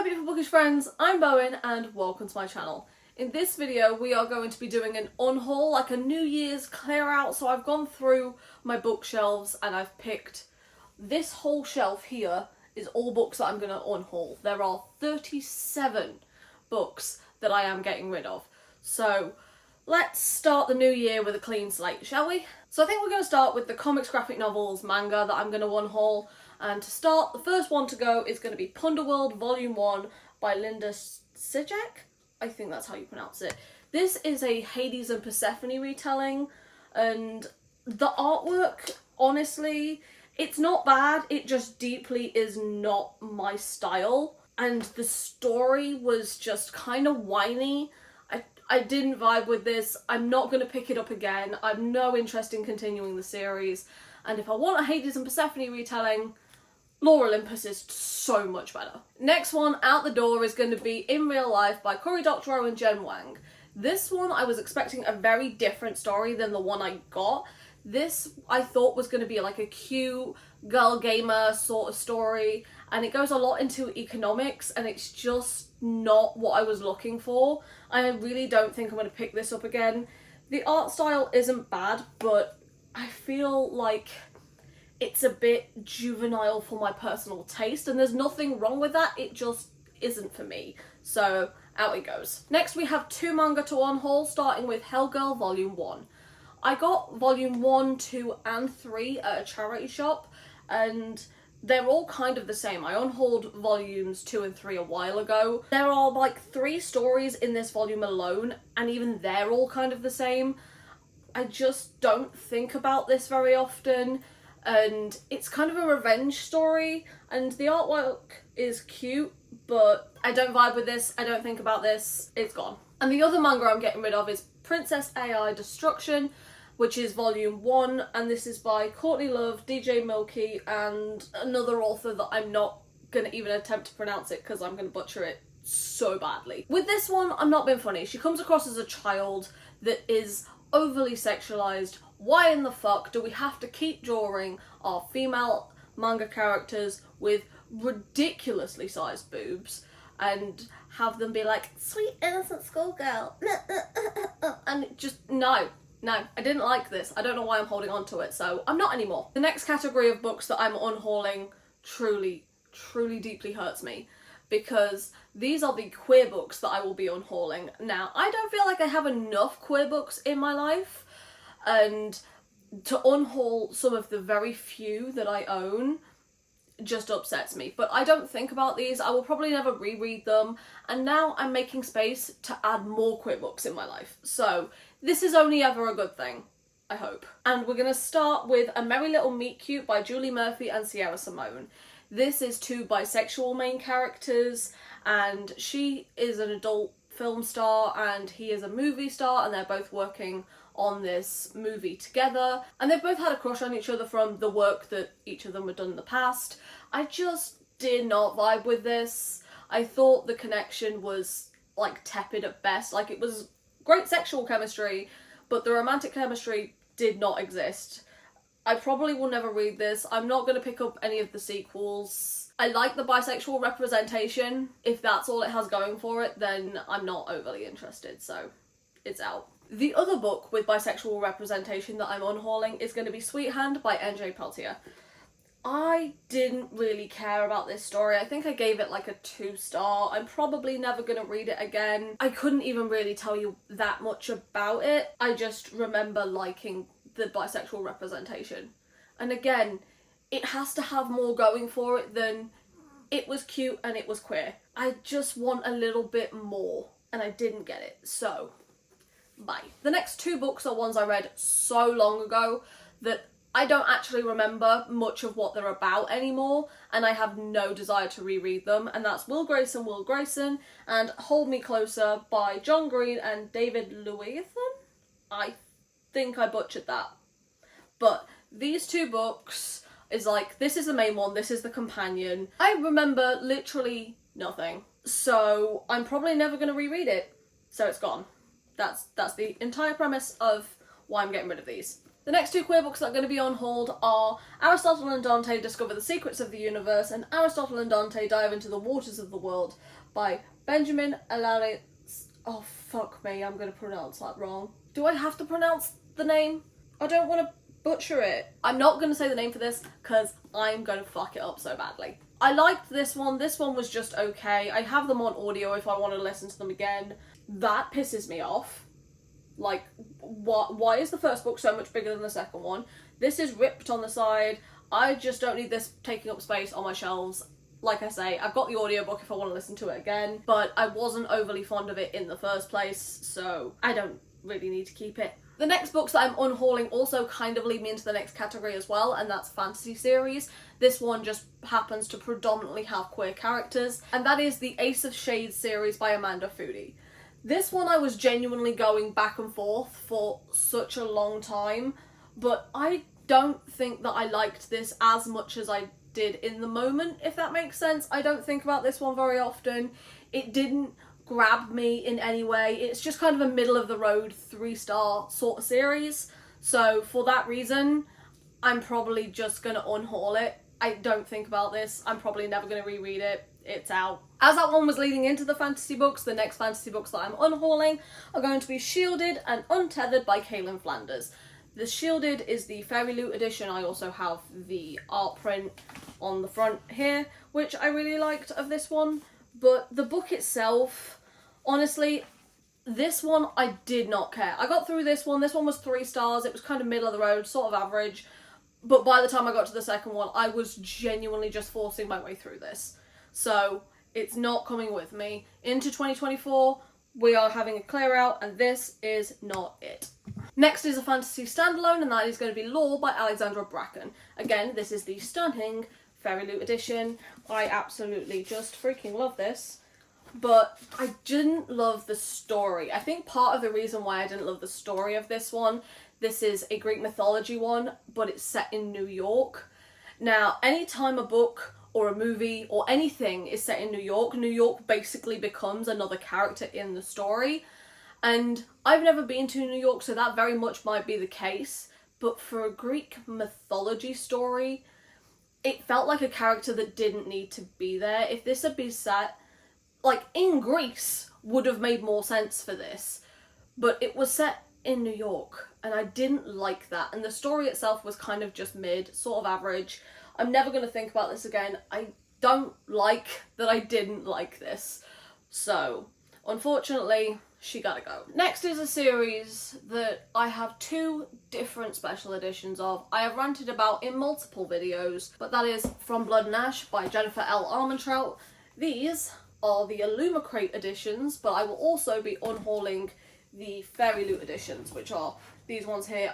beautiful bookish friends, I'm Bowen and welcome to my channel. In this video we are going to be doing an unhaul, like a New Year's clear out. So I've gone through my bookshelves and I've picked this whole shelf here is all books that I'm going to unhaul. There are 37 books that I am getting rid of. So let's start the new year with a clean slate, shall we? So I think we're going to start with the comics, graphic novels, manga that I'm going to unhaul. And to start, the first one to go is going to be Punderworld Volume 1 by Linda Sijek. I think that's how you pronounce it. This is a Hades and Persephone retelling, and the artwork, honestly, it's not bad, it just deeply is not my style. And the story was just kind of whiny. I didn't vibe with this. I'm not going to pick it up again. I've no interest in continuing the series. And if I want a Hades and Persephone retelling, Lore Olympus is so much better. Next one out the door is going to be In Real Life by Cory Doctorow and Jen Wang. This one I was expecting a very different story than the one I got. This I thought was going to be like a cute girl gamer sort of story, and it goes a lot into economics and it's just not what I was looking for. I really don't think I'm going to pick this up again. The art style isn't bad, but I feel like it's a bit juvenile for my personal taste, and there's nothing wrong with that, it just isn't for me. So out it goes. Next we have two manga to unhaul, starting with Hellgirl Volume 1. I got Volume 1, 2 and 3 at a charity shop, and they're all kind of the same. I unhauled Volumes 2 and 3 a while ago. There are like 3 stories in this volume alone, and even they're all kind of the same. I just don't think about this very often. And it's kind of a revenge story, and the artwork is cute, but I don't vibe with this, I don't think about this, it's gone. And the other manga I'm getting rid of is Princess AI Destruction, which is Volume 1, and this is by Courtney Love, DJ Milky, and another author that I'm not going to even attempt to pronounce it because I'm going to butcher it so badly. With this one, I'm not being funny. She comes across as a child that is overly sexualized. Why in the fuck do we have to keep drawing our female manga characters with ridiculously sized boobs and have them be like, sweet innocent schoolgirl? And just, no, I didn't like this. I don't know why I'm holding on to it, so I'm not anymore. The next category of books that I'm unhauling truly deeply hurts me, because these are the queer books that I will be unhauling. Now, I don't feel like I have enough queer books in my life, and to unhaul some of the very few that I own just upsets me. But I don't think about these, I will probably never reread them, and now I'm making space to add more queer books in my life. So this is only ever a good thing, I hope. And we're going to start with A Merry Little Meet Cute by Julie Murphy and Sierra Simone. This is two bisexual main characters, and she is an adult film star and he is a movie star, and they're both working on this movie together, and they've both had a crush on each other from the work that each of them had done in the past. I just did not vibe with this. I thought the connection was like tepid at best. Like, it was great sexual chemistry, but the romantic chemistry did not exist. I probably will never read this. I'm not going to pick up any of the sequels. I like the bisexual representation. If that's all it has going for it, then I'm not overly interested, so it's out. The other book with bisexual representation that I'm unhauling is going to be Sweet Hand by N.J. Peltier. I didn't really care about this story. I think I gave it like a 2-star. I'm probably never going to read it again. I couldn't even really tell you that much about it. I just remember liking the bisexual representation. And again, it has to have more going for it than it was cute and it was queer. I just want a little bit more, and I didn't get it, so bye. The next 2 books are ones I read so long ago that I don't actually remember much of what they're about anymore, and I have no desire to reread them, and that's Will Grayson and Hold Me Closer by John Green and David Lewithan? I think I butchered that. But these 2 books is like, this is the main one, this is the companion. I remember literally nothing, so I'm probably never going to reread it, so it's gone. That's the entire premise of why I'm getting rid of these. The next two queer books that are going to be on hold are Aristotle and Dante Discover the Secrets of the Universe and Aristotle and Dante Dive into the Waters of the World by Benjamin Alari. Oh, fuck me, I'm going to pronounce that wrong. Do I have to pronounce the name? I don't want to butcher it. I'm not going to say the name for this because I'm going to fuck it up so badly. I liked this one. This one was just okay. I have them on audio if I want to listen to them again. That pisses me off. Like, why is the first book so much bigger than the second one? This is ripped on the side. I just don't need this taking up space on my shelves. Like I say, I've got the audiobook if I want to listen to it again, but I wasn't overly fond of it in the first place, so I don't really need to keep it. The next books that I'm unhauling also kind of lead me into the next category as well, and that's fantasy series. This one just happens to predominantly have queer characters, and that is the Ace of Shades series by Amanda Foody. This one I was genuinely going back and forth for such a long time, but I don't think that I liked this as much as I did in the moment, if that makes sense. I don't think about this one very often. It didn't grab me in any way. It's just kind of a middle of the road 3-star sort of series. So for that reason, I'm probably just gonna unhaul it. I don't think about this. I'm probably never gonna reread it. It's out. As that one was leading into the fantasy books, the next fantasy books that I'm unhauling are going to be Shielded and Untethered by Kaylin Flanders. The Shielded is the Fairy Loot edition. I also have the art print on the front here, which I really liked of this one. But the book itself, honestly, this one I did not care. I got through this one. This one was 3 stars. It was kind of middle of the road, sort of average. But by the time I got to the second one, I was genuinely just forcing my way through this. So it's not coming with me. Into 2024, we are having a clear out, and this is not it. Next is a fantasy standalone, and that is going to be Lore by Alexandra Bracken. Again, this is the stunning Fairy Loot edition. I absolutely just freaking love this. But I didn't love the story. I think part of the reason why I didn't love the story of this one, this is a Greek mythology one, but it's set in New York. Now, anytime a book or a movie or anything is set in New York basically becomes another character in the story. And I've never been to New York, so that very much might be the case. But for a Greek mythology story, it felt like a character that didn't need to be there. If this had been set, like, in Greece, would have made more sense for this. But it was set in New York, and I didn't like that. And the story itself was kind of just mid, sort of average. I'm never going to think about this again. I don't like that I didn't like this. So, unfortunately, she gotta go. Next is a series that I have 2 different special editions of. I have ranted about in multiple videos, but that is From Blood and Ash by Jennifer L. Armentrout. These are the Illumicrate editions, but I will also be unhauling the Fairy Loot editions, which are these ones here.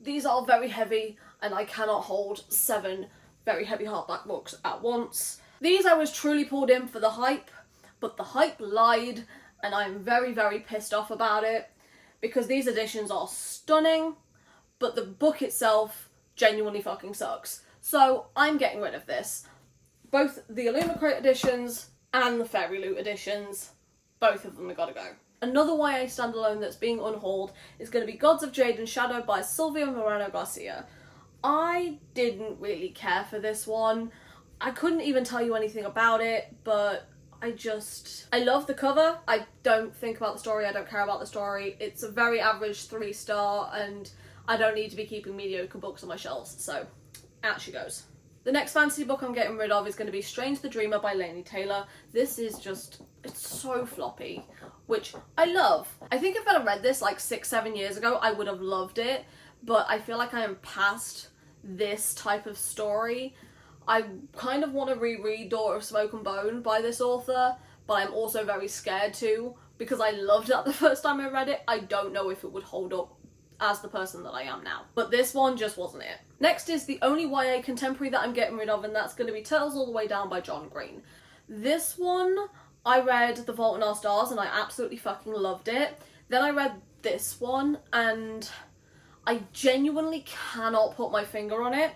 These are very heavy, and I cannot hold 7 very heavy hardback books at once. These I was truly pulled in for the hype, but the hype lied, and I'm very, very pissed off about it, because these editions are stunning, but the book itself genuinely fucking sucks. So I'm getting rid of this. Both the Illumicrate editions and the Fairy Loot editions, both of them have got to go. Another YA standalone that's being unhauled is going to be Gods of Jade and Shadow by Silvia Moreno Garcia. I didn't really care for this one. I couldn't even tell you anything about it, but I love the cover. I don't think about the story, I don't care about the story. It's a very average 3-star, and I don't need to be keeping mediocre books on my shelves, so out she goes. The next fantasy book I'm getting rid of is going to be Strange the Dreamer by Laini Taylor. This is just, it's so floppy, which I love. I think if I'd have read this like 6-7 years ago, I would have loved it, but I feel like I am past this type of story. I kind of want to reread Daughter of Smoke and Bone by this author, but I'm also very scared to, because I loved that the first time I read it. I don't know if it would hold up as the person that I am now. But this one just wasn't it. Next is the only YA contemporary that I'm getting rid of, and that's going to be Turtles All the Way Down by John Green. This one, I read The Fault in Our Stars and I absolutely fucking loved it. Then I read this one and I genuinely cannot put my finger on it,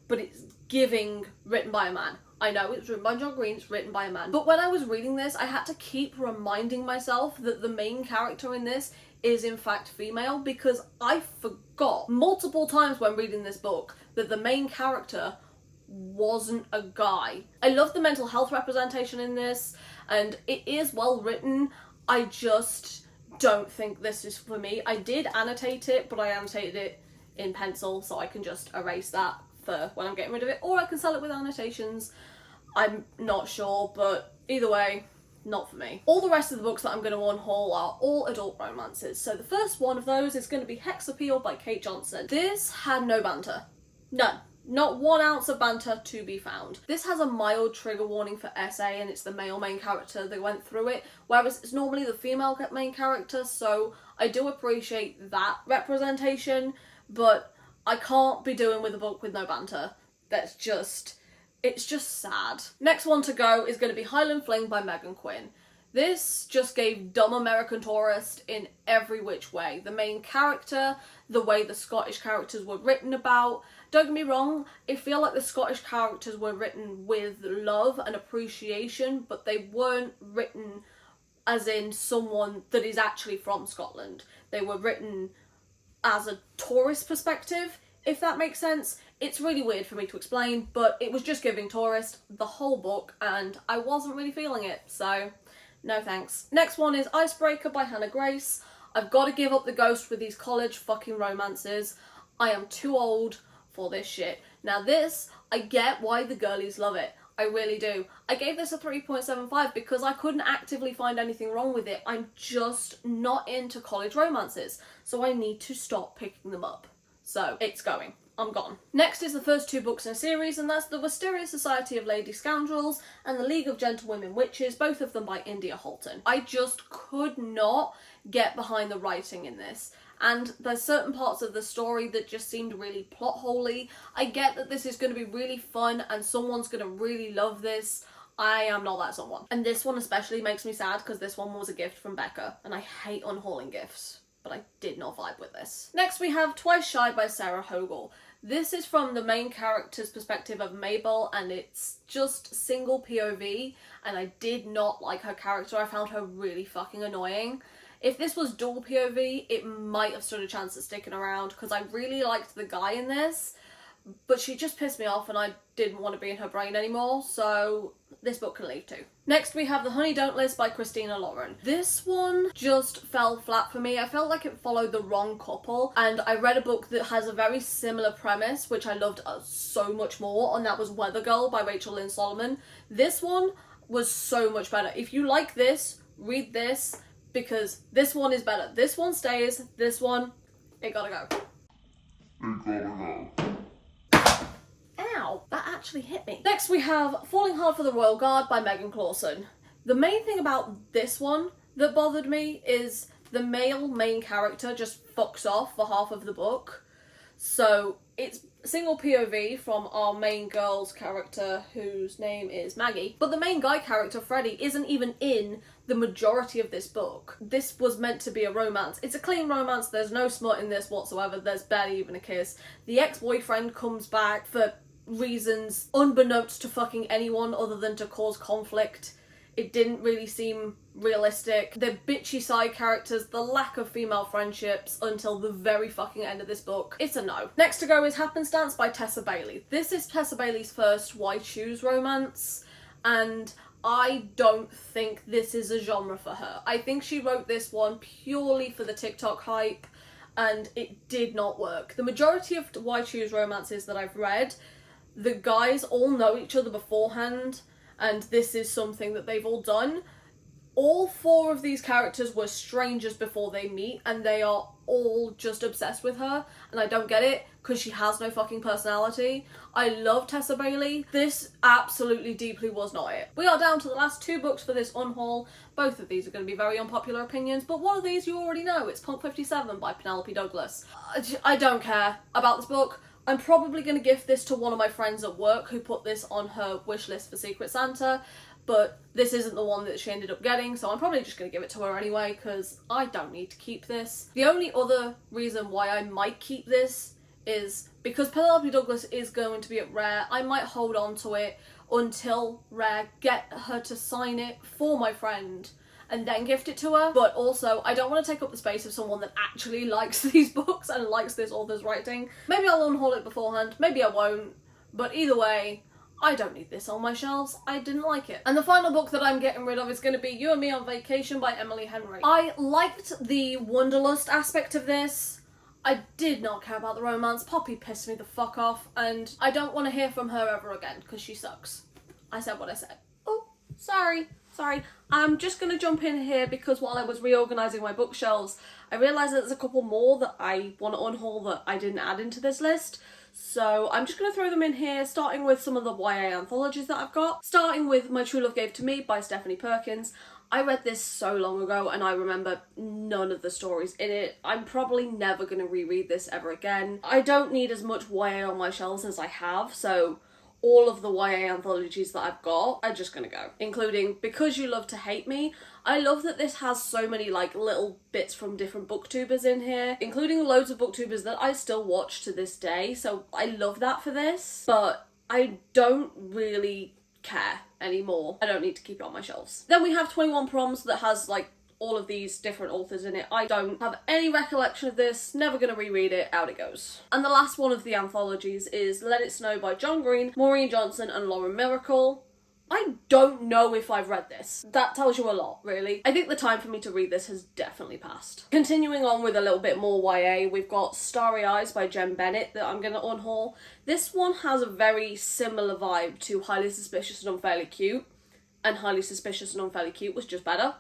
but it's giving written by a man. I know it's written by John Green, it's written by a man. But when I was reading this, I had to keep reminding myself that the main character in this is in fact female, because I forgot multiple times when reading this book that the main character wasn't a guy. I love the mental health representation in this, and it is well written. I just don't think this is for me. I did annotate it, but I annotated it in pencil, so I can just erase that for when I'm getting rid of it, or I can sell it with annotations. I'm not sure, but either way, not for me. All the rest of the books that I'm going to unhaul are all adult romances. So the first one of those is going to be Hex Appeal by Kate Johnson. This had no banter. None. Not 1 ounce of banter to be found. This has a mild trigger warning for SA, and it's the male main character that went through it, whereas it's normally the female main character, so I do appreciate that representation, but I can't be doing with a book with no banter. It's just sad. Next one to go is going to be Highland Fling by Megan Quinn. This just gave dumb American Tourist in every which way. The main character, the way the Scottish characters were written about. Don't get me wrong, I feel like the Scottish characters were written with love and appreciation, but they weren't written as in someone that is actually from Scotland. They were written as a tourist perspective, if that makes sense. It's really weird for me to explain, but it was just giving tourist the whole book, and I wasn't really feeling it, so no thanks. Next one is Icebreaker by Hannah Grace. I've got to give up the ghost with these college fucking romances. I am too old for this shit. Now this, I get why the girlies love it. I really do. I gave this a 3.75 because I couldn't actively find anything wrong with it. I'm just not into college romances, so I need to stop picking them up. So it's going. I'm gone. Next is the first 2 books in a series, and that's The Wisteria Society of Lady Scoundrels and The League of Gentlewomen Witches, both of them by India Holton. I just could not get behind the writing in this, and there's certain parts of the story that just seemed really plot holey. I get that this is going to be really fun and someone's going to really love this. I am not that someone. And this one especially makes me sad because this one was a gift from Becca, and I hate unhauling gifts, but I did not vibe with this. Next we have Twice Shy by Sarah Hogle. This is from the main character's perspective of Mabel, and it's just single POV, and I did not like her character. I found her really fucking annoying. If this was dual POV, it might have stood a chance of sticking around, because I really liked the guy in this, but she just pissed me off and I didn't want to be in her brain anymore, so this book can leave too. Next we have The Honey Don't List by Christina Lauren. This one just fell flat for me. I felt like it followed the wrong couple, and I read a book that has a very similar premise, which I loved so much more, and that was Weather Girl by Rachel Lynn Solomon. This one was so much better. If you like this, read this, because this one is better. This one stays, this one, it gotta go. It gotta go. Ow, that actually hit me. Next we have Falling Hard for the Royal Guard by Megan Clawson. The main thing about this one that bothered me is the male main character just fucks off for half of the book. So it's single POV from our main girl's character, whose name is Maggie. But the main guy character, Freddie, isn't even in the majority of this book. This was meant to be a romance. It's a clean romance, there's no smut in this whatsoever, there's barely even a kiss. The ex-boyfriend comes back for reasons unbeknownst to fucking anyone other than to cause conflict. It didn't really seem realistic. The bitchy side characters, the lack of female friendships until the very fucking end of this book. It's a no. Next to go is Happenstance by Tessa Bailey. This is Tessa Bailey's first Why Choose romance, and I don't think this is a genre for her. I think she wrote this one purely for the TikTok hype, and it did not work. The majority of Why Choose romances that I've read, the guys all know each other beforehand, and this is something that they've all done. All 4 of these characters were strangers before they meet, and they are all just obsessed with her, and I don't get it, because she has no fucking personality. I love Tessa Bailey. This absolutely deeply was not it. We are down to the last 2 books for this unhaul. Both of these are going to be very unpopular opinions, but one of these you already know. It's Punk 57 by Penelope Douglas. I don't care about this book. I'm probably going to gift this to one of my friends at work who put this on her wish list for Secret Santa, but this isn't the one that she ended up getting, so I'm probably just going to give it to her anyway, because I don't need to keep this. The only other reason why I might keep this is because Penelope Douglas is going to be at Rare. I might hold on to it until Rare get her to sign it for my friend, and then gift it to her, but also I don't want to take up the space of someone that actually likes these books and likes this author's writing. Maybe I'll unhaul it beforehand, maybe I won't, but either way, I don't need this on my shelves. I didn't like it. And the final book that I'm getting rid of is going to be You and Me on Vacation by Emily Henry. I liked the Wanderlust aspect of this. I did not care about the romance. Poppy pissed me the fuck off, and I don't want to hear from her ever again because she sucks. I said what I said. Oh, sorry. I'm just going to jump in here because while I was reorganising my bookshelves, I realised that there's a couple more that I want to unhaul that I didn't add into this list. So I'm just going to throw them in here, starting with some of the YA anthologies that I've got. Starting with My True Love Gave to Me by Stephanie Perkins. I read this so long ago and I remember none of the stories in it. I'm probably never going to reread this ever again. I don't need as much YA on my shelves as I have, so all of the YA anthologies that I've got are just gonna go, including Because You Love to Hate Me. I love that this has so many like little bits from different booktubers in here, including loads of booktubers that I still watch to this day, so I love that for this, but I don't really care anymore. I don't need to keep it on my shelves. Then we have 21 Proms that has like all of these different authors in it. I don't have any recollection of this, never gonna reread it, out it goes. And the last one of the anthologies is Let It Snow by John Green, Maureen Johnson and Lauren Miracle. I don't know if I've read this. That tells you a lot, really. I think the time for me to read this has definitely passed. Continuing on with a little bit more YA, we've got Starry Eyes by Jen Bennett that I'm gonna unhaul. This one has a very similar vibe to Highly Suspicious and Unfairly Cute, and Highly Suspicious and Unfairly Cute was just better.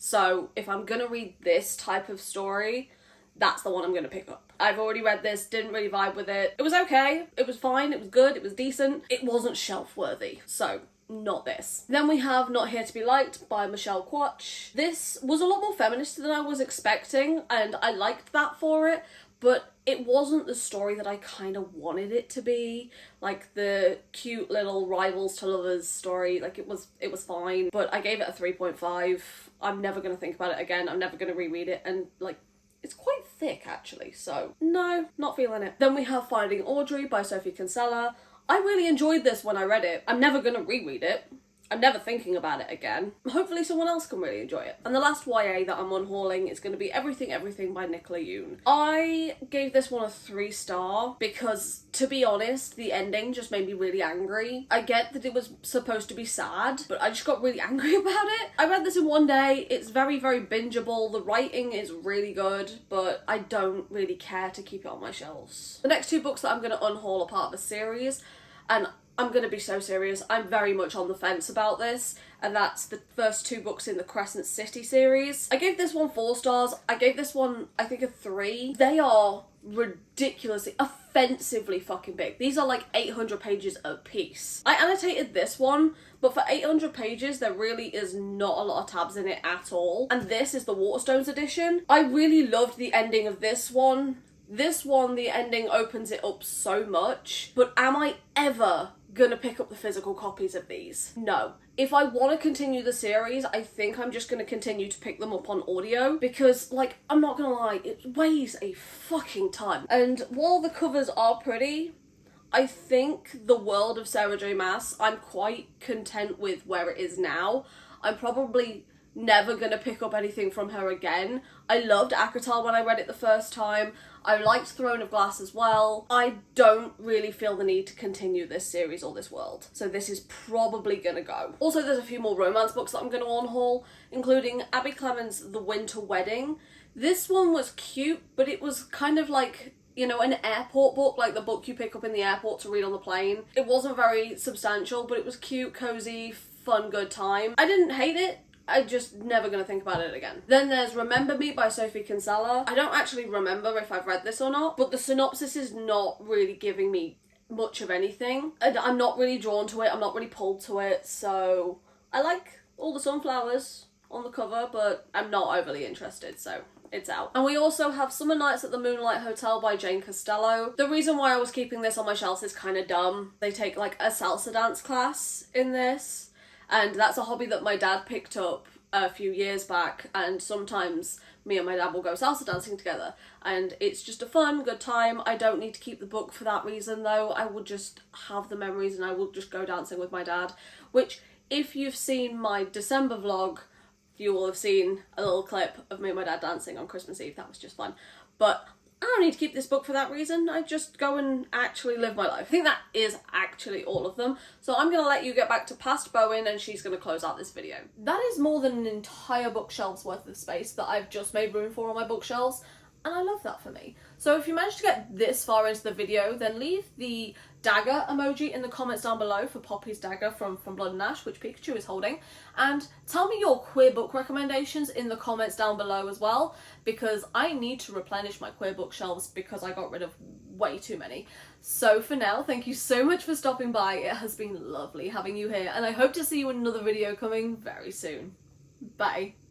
So if I'm gonna read this type of story, that's the one I'm gonna pick up. I've already read this, didn't really vibe with it. It was okay, it was fine, it was good, it was decent. It wasn't shelf worthy, so not this. Then we have Not Here to Be Liked by Michelle Quach. This was a lot more feminist than I was expecting, and I liked that for it, but it wasn't the story that I kind of wanted it to be. Like the cute little rivals to lovers story, like it was fine, but I gave it a 3.5. I'm never gonna think about it again, I'm never gonna reread it, and like, it's quite thick actually, so no, not feeling it. Then we have Finding Audrey by Sophie Kinsella. I really enjoyed this when I read it. I'm never gonna reread it. I'm never thinking about it again. Hopefully someone else can really enjoy it. And the last YA that I'm unhauling is going to be Everything Everything by Nicola Yoon. I gave this one a 3-star because, to be honest, the ending just made me really angry. I get that it was supposed to be sad, but I just got really angry about it. I read this in one day. It's very, very bingeable. The writing is really good, but I don't really care to keep it on my shelves. The next 2 books that I'm going to unhaul are part of a series, and I'm going to be so serious, I'm very much on the fence about this, and that's the first 2 books in the Crescent City series. I gave this one 4 stars, I gave this one, I think, a 3. They are ridiculously, offensively fucking big. These are like 800 pages a piece. I annotated this one, but for 800 pages, there really is not a lot of tabs in it at all. And this is the Waterstones edition. I really loved the ending of this one. This one, the ending opens it up so much, but am I ever gonna pick up the physical copies of these? No. If I want to continue the series, I think I'm just gonna continue to pick them up on audio because, like, I'm not gonna lie, it weighs a fucking ton. And while the covers are pretty, I think the world of Sarah J Maas, I'm quite content with where it is now. I'm probably never gonna pick up anything from her again. I loved Akatar when I read it the first time. I liked Throne of Glass as well. I don't really feel the need to continue this series or this world, so this is probably gonna go. Also, there's a few more romance books that I'm gonna unhaul, including Abby Clemens' The Winter Wedding. This one was cute, but it was kind of like, you know, an airport book, like the book you pick up in the airport to read on the plane. It wasn't very substantial, but it was cute, cozy, fun, good time. I didn't hate it. I'm just never gonna think about it again. Then there's Remember Me by Sophie Kinsella. I don't actually remember if I've read this or not, but the synopsis is not really giving me much of anything. And I'm not really drawn to it, I'm not really pulled to it, so I like all the sunflowers on the cover, but I'm not overly interested, so it's out. And we also have Summer Nights at the Moonlight Hotel by Jane Costello. The reason why I was keeping this on my shelves is kind of dumb. They take like a salsa dance class in this, and that's a hobby that my dad picked up a few years back, and sometimes me and my dad will go salsa dancing together, and it's just a fun, good time. I don't need to keep the book for that reason though. I will just have the memories and I will just go dancing with my dad, which, if you've seen my December vlog, you will have seen a little clip of me and my dad dancing on Christmas Eve. That was just fun. But I don't need to keep this book for that reason. I just go and actually live my life. I think that is actually all of them. So I'm going to let you get back to past Bowen and she's going to close out this video. That is more than an entire bookshelf's worth of space that I've just made room for on my bookshelves. And I love that for me. So if you managed to get this far into the video, then leave the dagger emoji in the comments down below for Poppy's dagger from Blood and Ash, which Pikachu is holding. And tell me your queer book recommendations in the comments down below as well, because I need to replenish my queer bookshelves because I got rid of way too many. So for now, thank you so much for stopping by. It has been lovely having you here, and I hope to see you in another video coming very soon. Bye.